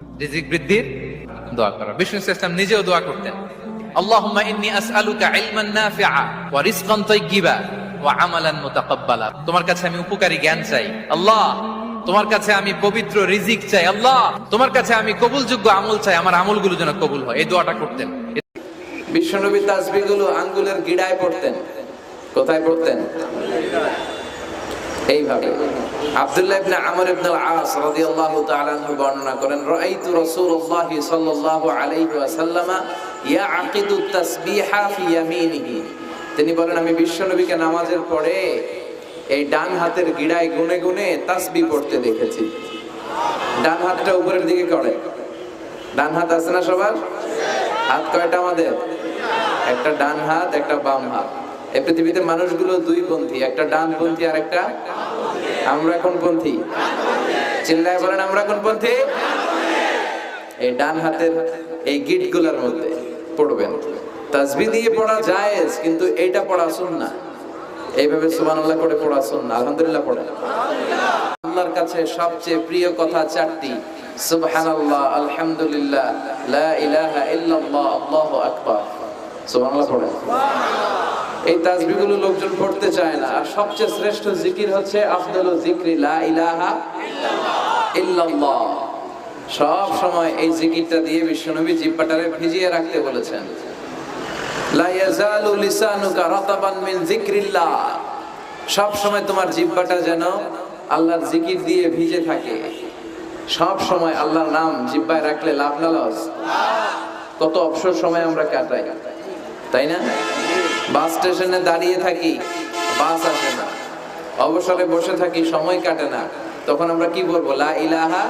রিজিক বৃদ্ধির দোয়া করা। বিষ্ণু ইসলাম নিজেও দোয়া করতেন, আল্লাহুম্মা ইন্নী আসআলুকা ইলমান নাফিআ ওয়া রিজকান তাইয়্যিবা ওয়া আমালান মুতাকাব্বালা। তোমার কাছে আমি উপকারী জ্ঞান চাই আল্লাহ, তোমার কাছে আমি পবিত্র রিজিক চাই আল্লাহ, তোমার কাছে আমি কবুলযোগ্য আমল চাই, আমার আমলগুলো যেন কবুল হয়। এই দোয়াটা করতেন। বিশ্বনবী তাসবিহগুলো আঙ্গুলের গিড়ায় পড়তেন। কোথায় পড়তেন? এইভাবে। আব্দুল্লাহ ইবনে আমর ইবনে আল-আস রাদিয়াল্লাহু তাআলা আনহু বর্ণনা করেন, রাআইতু রাসূলুল্লাহ সাল্লাল্লাহু আলাইহি ওয়াসাল্লাম ইয়াকিদু তাসবিহা ফি ইয়ামিনিহি। তিনি বলেন, আমি বিশ্বনবীকে নামাজের পরে এই ডান হাতের গিড়ায় গুনে গুনে তাসবিহ পড়তে দেখেছি। ডান হাতটা উপরের দিকে করে। ডান হাত আছে না সবার? হাত কয়টা আমাদের? একটা ডান হাত, একটা বাম হাত। এই পৃথিবীতে মানুষগুলো দুই পন্থী, একটা ডান পন্থী আর একটা, আমরা কোন পন্থী? চিল্লায় বলেন, আমরা কোন পন্থী? এই ডান হাতের এই গিটগুলোর মধ্যে পড়বেন। তাসবিহ দিয়ে পড়া জায়েজ, কিন্তু এইটা পড়া সুন্নাহ। এইভাবে সুবহানাল্লাহ করে পড়া সুন্নাহ। আলহামদুলিল্লাহ পড়েন। আল্লাহর কাছে সবচেয়ে প্রিয় কথা চারটি: সুবহানাল্লাহ, আলহামদুলিল্লাহ, লা ইলাহা ইল্লাল্লাহ, আল্লাহু আকবার। সুবহানাল্লাহ পড়েন। এই তাসবিহগুলো লোকজন পড়তে চায় না। আর সবচেয়ে শ্রেষ্ঠ জিকির হচ্ছে আফদালু যিকরি লা ইলাহা ইল্লাল্লাহ। সব সময় এই জিকিরটা দিয়ে বিশ্বনবী জিহ্বাটারে ভিজিয়ে রাখতে বলেছেন। লা ইয়াজালু লিসানুকা রাতাবান মিন যিকরিল্লাহ। সব সময় তোমার জিহ্বাটা যেন আল্লাহর জিকির দিয়ে ভিজে থাকে। সব সময় আল্লাহর নাম জিহ্বায় রাখলে লাভ না লস? কত অবসর সময় আমরা কাটাই, তাই না? বাস স্টেশনে দাঁড়িয়ে থাকি, বাস আসে না, অবসরে বসে থাকি, সময় কাটে না, তখন আমরা কি বলবো? লা ইলাহা